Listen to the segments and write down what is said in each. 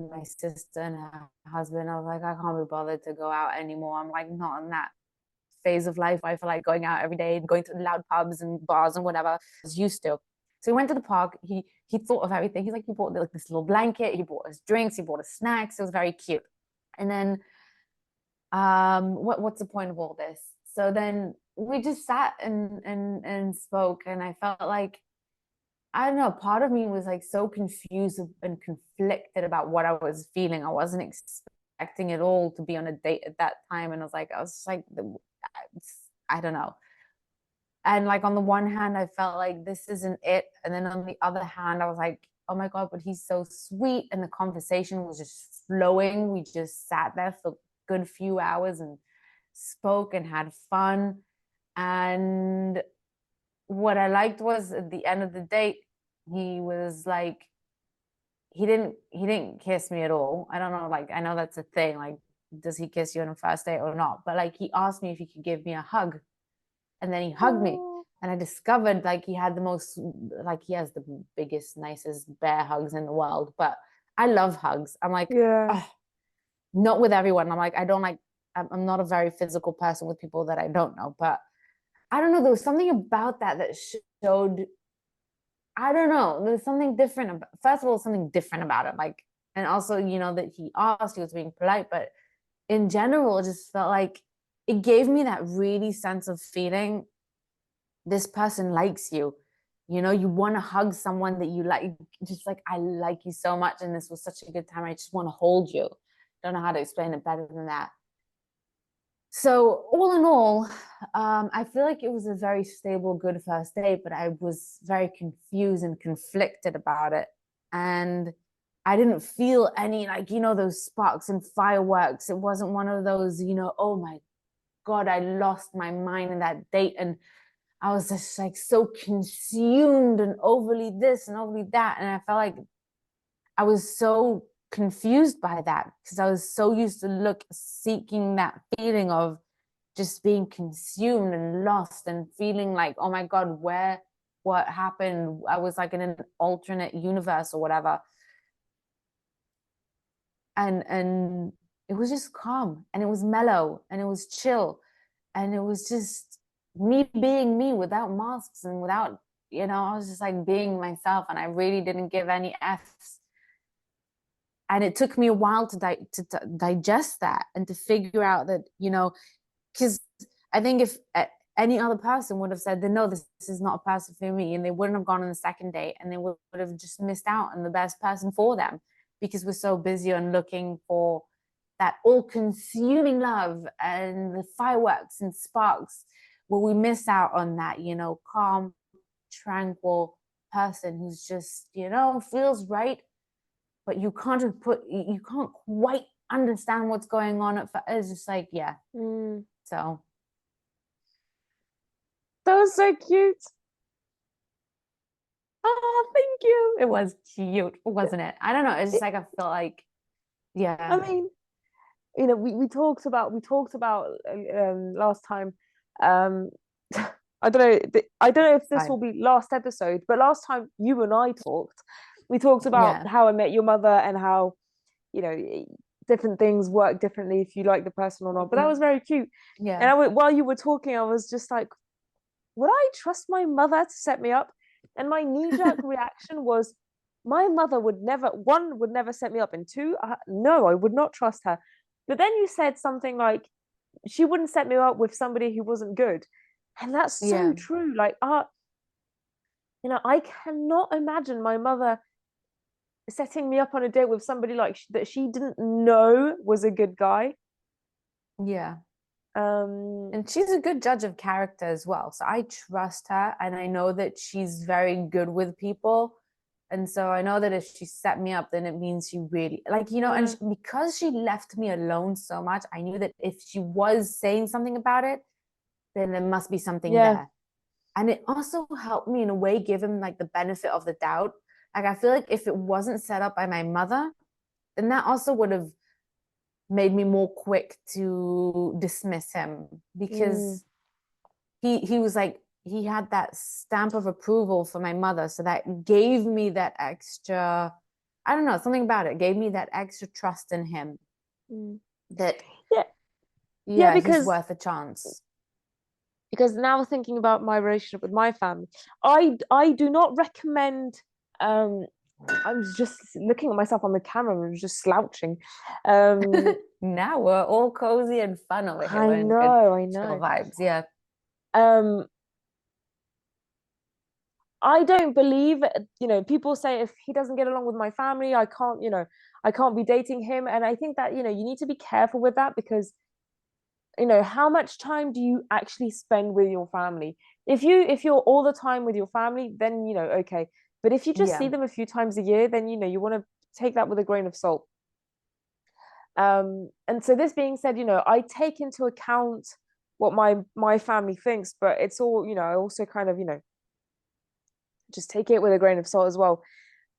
my sister and her husband. I was like, I can't be bothered to go out anymore. I'm like not in that phase of life where I feel like going out every day and going to loud pubs and bars and whatever I was used to. So we went to the park. He thought of everything. He's like, he bought like this little blanket, he bought us drinks, he bought us snacks. It was very cute. And then what's the point of all this? So then we just sat and spoke, and I felt like, I don't know, part of me was like so confused and conflicted about what I was feeling. I wasn't expecting it all to be on a date at that time. And I was just like, I don't know. And like on the one hand, I felt like this isn't it. And then on the other hand, I was like, oh my God, but he's so sweet. And the conversation was just flowing. We just sat there for a good few hours and spoke and had fun. And what I liked was at the end of the date, he was like, he didn't kiss me at all. I don't know, like I know that's a thing. Like, does he kiss you on a first date or not? But like he asked me if he could give me a hug, and then he hugged me. Oh, And I discovered like he had the most, like he has the biggest, nicest bear hugs in the world. But I love hugs. I'm like, yeah. oh, not with everyone. I'm like, I don't like, I'm not a very physical person with people that I don't know. But I don't know, there was something about that that showed, I don't know, there's something different about, first of all, something different about it. Like, and also, that he asked, he was being polite, but in general, it just felt like it gave me that really sense of feeling this person likes you. You want to hug someone that you like, just like, I like you so much, and this was such a good time. I just want to hold you. Don't know how to explain it better than that. So all in all, I feel like it was a very stable, good first date, but I was very confused and conflicted about it. And I didn't feel any, like, those sparks and fireworks. It wasn't one of those, oh my God, I lost my mind in that date. And I was just like so consumed and overly this and overly that. And I felt like I was so confused by that because I was so used to seeking that feeling of just being consumed and lost and feeling like, oh my God, what happened? I was like in an alternate universe or whatever. And it was just calm, and it was mellow, and it was chill, and it was just me being me without masks and without, I was just like being myself, and I really didn't give any F's. And it took me a while to digest that and to figure out that, because I think if any other person would have said that no, this is not a person for me, and they wouldn't have gone on the second date, and they would have just missed out on the best person for them, because we're so busy on looking for that all-consuming love and the fireworks and sparks. Well, we miss out on that, calm, tranquil person who's just, feels right, but you can't quite understand what's going on at first. It's just like, yeah. Mm. So That was so cute. oh, thank you. It was cute, wasn't it? I don't know. It's just like I felt like, I yeah, mean, we talked about last time. Um, I don't know if this fine. will be last episode, but last time you and I talked, we talked about Yeah, how I met your mother and how you know different things work differently if you like the person or not. But that was very cute. And yeah, while you were talking, I was just like, would I trust my mother to set me up? And my knee-jerk reaction was, my mother would never, one, would never set me up, and two, no, I would not trust her. But then you said something like, she wouldn't set me up with somebody who wasn't good. And that's so yeah, true. Like, I cannot imagine my mother setting me up on a date with somebody like that she didn't know was a good guy. yeah. Um, And she's a good judge of character as well. So I trust her, and I know that she's very good with people. And so I know that if she set me up, then it means she really, like, yeah, because she left me alone so much, I knew that if she was saying something about it, then there must be something yeah, there. And it also helped me in a way give him like the benefit of the doubt. Like I feel like if it wasn't set up by my mother, then that also would have made me more quick to dismiss him, mm, because he was like, he had that stamp of approval for my mother, so that gave me that extra, I don't know, something about it gave me that extra trust in him Mm. that, Yeah, yeah, yeah, he's worth a chance. because now thinking about my relationship with my family, I do not recommend. I was just looking at myself on the camera and was just slouching. Um, Now we're all cozy and fun over here. I We're in good know, I chill know. vibes. Yeah. Um, I don't believe, people say if he doesn't get along with my family, I can't be dating him. And I think that, you need to be careful with that because, how much time do you actually spend with your family? If you're all the time with your family, then, okay. But if you just see Yeah. them a few times a year, then, you want to take that with a grain of salt. And so this being said, I take into account what my family thinks, but it's all, I also kind of, just take it with a grain of salt as well.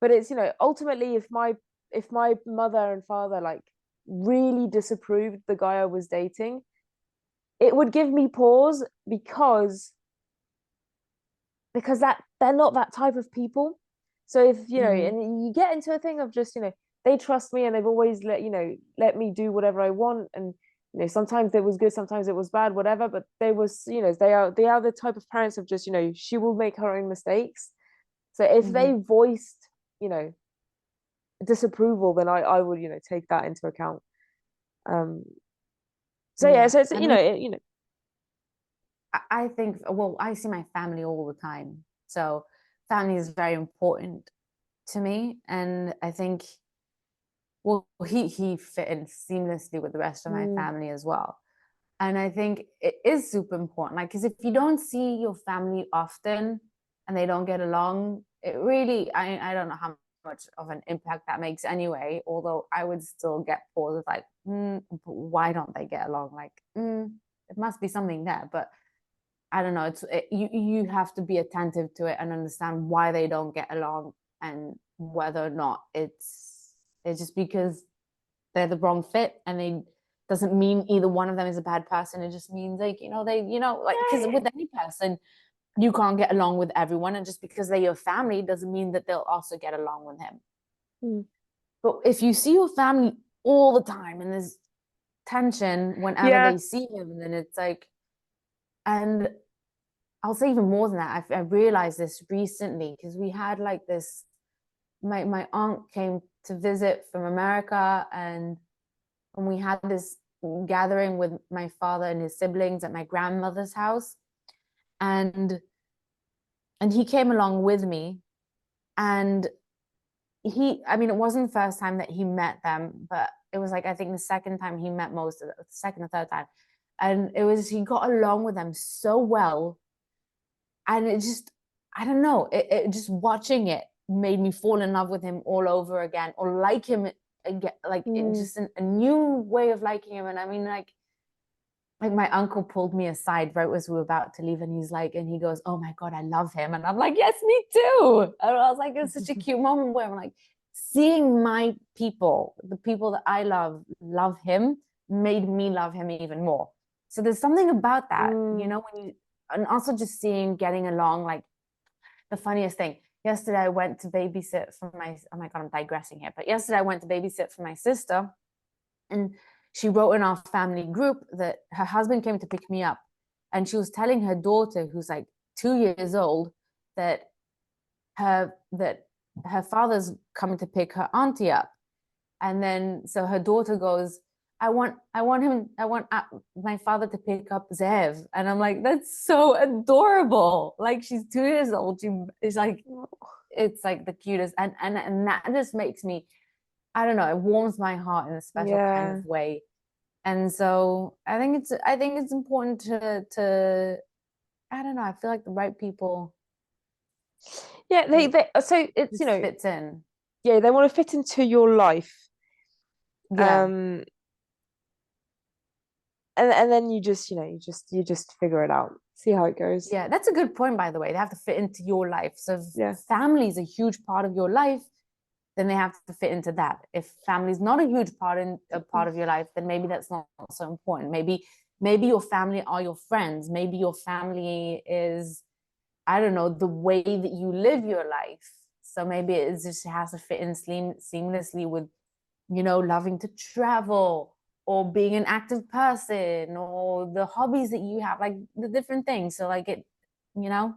But it's, ultimately if my mother and father like really disapproved the guy I was dating, it would give me pause because that they're not that type of people. So if Mm-hmm. and you get into a thing of just they trust me and they've always let me do whatever I want, and sometimes it was good, sometimes it was bad, whatever. But they are the type of parents of just she will make her own mistakes. So if Mm-hmm. they voiced you know disapproval, then I would take that into account. Um. So yeah, Yeah. so it's I mean, I think, well, I see my family all the time. So family is very important to me. And I think, well, he fit in seamlessly with the rest of my mm, family as well. And I think it is super important. Like, because if you don't see your family often and they don't get along, it really, I don't know how much of an impact that makes anyway. Although I would still get pauses like, but why don't they get along? Like, it must be something there. But I don't know. You have to be attentive to it and understand why they don't get along and whether or not it's just because they're the wrong fit and they doesn't mean either one of them is a bad person. It just means like like because yeah, with any person you can't get along with everyone, and just because they're your family doesn't mean that they'll also get along with him. mm, But if you see your family all the time and there's tension whenever yeah, they see him, then it's like, and I'll say even more than that. I realized this recently because we had like this. My aunt came to visit from America, and we had this gathering with my father and his siblings at my grandmother's house, and he came along with me, and I mean, it wasn't the first time that he met them, but it was like I think the second time he met most of the second or third time, and he got along with them so well, and it just, I don't know, it just watching it made me fall in love with him all over again, or like him again, like it mm, just a new way of liking him. And I mean, like my uncle pulled me aside right as we were about to leave, and he goes, "Oh my God, I love him." And I'm like, "Yes, me too." And I was like, it's such a cute moment where I'm like, seeing my people, the people that I love him, made me love him even more. So there's something about that, mm, when you, and also just seeing getting along. Like the funniest thing, yesterday I went to babysit for oh my God, I'm digressing here, but yesterday I went to babysit for my sister, and she wrote in our family group that her husband came to pick me up, and she was telling her daughter, who's like 2 years old, that that her father's coming to pick her auntie up. And then so her daughter goes, I want my father to pick up Zev. And I'm like, that's so adorable. Like she's 2 years old. She is like, it's like the cutest. And that just makes me, I don't know, it warms my heart in a special kind yeah, of way. And so I think it's important to I don't know, I feel like the right people yeah. They so it's just fits in. yeah, they want to fit into your life. Yeah. Um, and then you just figure it out, see how it goes. Yeah, that's a good point, by the way. They have to fit into your life. So Yeah. if family is a huge part of your life, then they have to fit into that. If family is not a huge part of your life, then maybe that's not so important. Maybe your family are your friends. Maybe your family is, I don't know, the way that you live your life. So maybe it just has to fit in seamlessly with, loving to travel or being an active person or the hobbies that you have, like the different things. So like it, you know.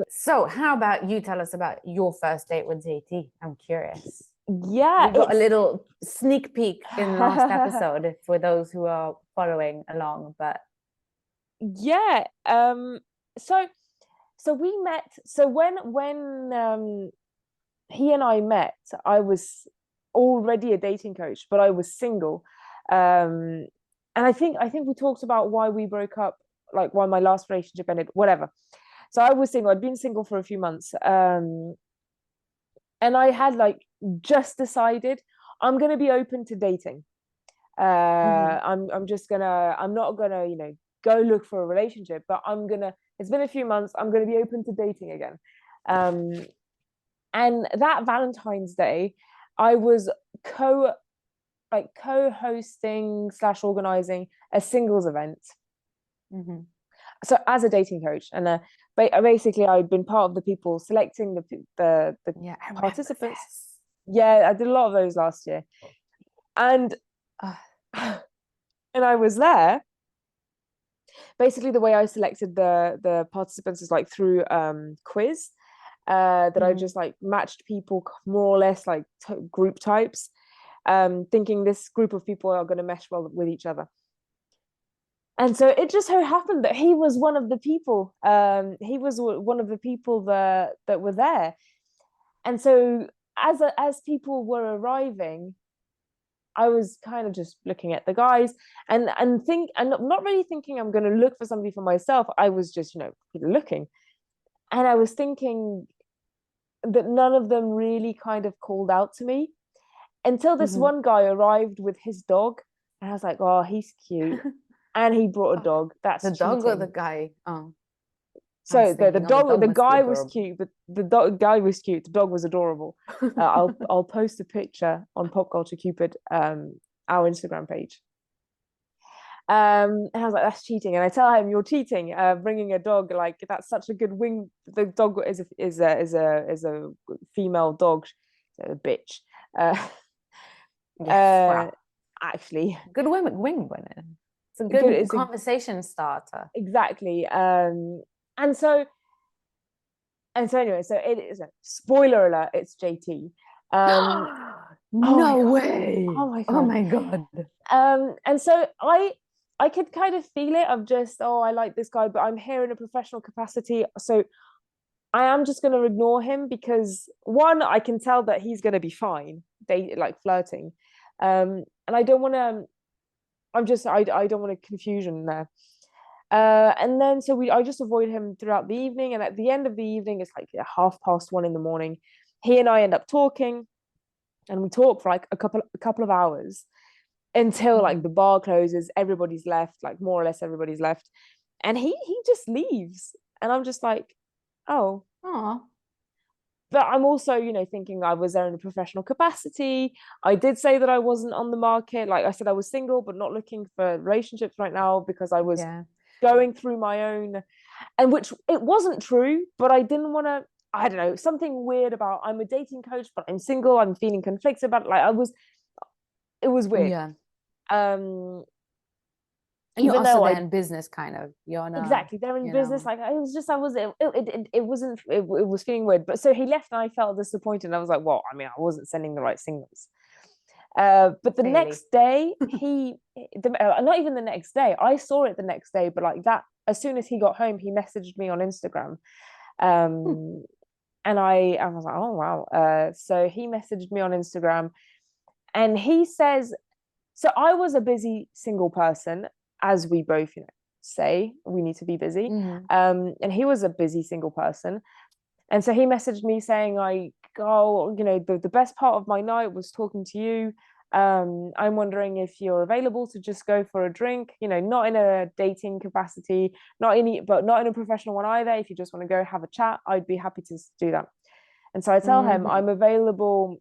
So how about you tell us about your first date with JT? I'm curious. Yeah, We got a it's little sneak peek in the last episode for those who are following along, but yeah. So we met. So when he and I met, I was already a dating coach, but I was single. And I think we talked about why we broke up, like why my last relationship ended, whatever. So I was single. I'd been single for a few months. And I had like just decided I'm gonna be open to dating. mhm. I'm not gonna, go look for a relationship, but it's been a few months, I'm gonna be open to dating again. Um, and that Valentine's Day, I was co-hosting slash organizing a singles event. Mhm. So as a dating coach, and basically I'd been part of the people selecting the Yeah, I remember participants. this. Yeah, I did a lot of those last year, and Ugh. and I was there. Basically, the way I selected the participants is like through quiz, that I Mhm. just like matched people more or less like group types, thinking this group of people are going to mesh well with each other. And so it just so happened that he was one of the people. He was one of the people that were there. And so as people were arriving, I was kind of just looking at the guys and not really thinking I'm going to look for somebody for myself. I was just looking, and I was thinking that none of them really kind of called out to me until this Mhm. one guy arrived with his dog, and I was like, oh, he's cute, and he brought a Oh, dog. That's the dog or the cheating. guy? Oh, I was So the thinking, oh, the dog, dog the must be guy was adorable. cute, but guy was cute. The dog was adorable. I'll post a picture on Pop Culture Cupid, our Instagram page. And I was like, that's cheating. And I tell him, you're cheating, bringing a dog. Like that's such a good wing. The dog is a female dog, a bitch. Uh, Yes, uh, wow. actually, Good wing women. It's a good. good It's a, conversation starter. exactly. And so anyway, so it is a spoiler alert. It's JT. Um, oh my No god. way. Oh my Oh god. my God. And so I could kind of feel it of just, oh, I like this guy, but I'm here in a professional capacity. So I am just going to ignore him because one, I can tell that he's going to be fine. They like flirting. And I don't want to, I don't want a confusion there. And then so I just avoid him throughout the evening. And at the end of the evening, it's like 1:30 in the morning. He and I end up talking, and we talk for like a couple of hours until like Mhm. the bar closes, everybody's left, like more or less everybody's left, and he just leaves, and I'm just like, oh. Aw. But I'm also, thinking I was there in a professional capacity. I did say that I wasn't on the market. Like I said, I was single, but not looking for relationships right now because I was Yeah. going through my own, and which it wasn't true, but I didn't want to. I don't know, something weird about I'm a dating coach, but I'm single. I'm feeling conflicted about it. Like it was weird. Yeah. Um, And you're even also though there I in business, kind of. You're not, exactly they're in you business, know, like it was just I was it wasn't it was feeling weird, but so he left and I felt disappointed, and I was like, well, I mean, I wasn't sending the right signals. But the clearly. next day not even the next day, I saw it the next day, but like that, as soon as he got home, he messaged me on Instagram. Hmm. And I was like, oh wow. So he messaged me on Instagram, and he says, so I was a busy single person, as we both, say we need to be busy. Mhm. And he was a busy single person. And so he messaged me saying, like, oh, the best part of my night was talking to you. I'm wondering if you're available to just go for a drink, not in a dating capacity, but not in a professional one either. If you just want to go have a chat, I'd be happy to do that. And so I tell him Mhm. I'm available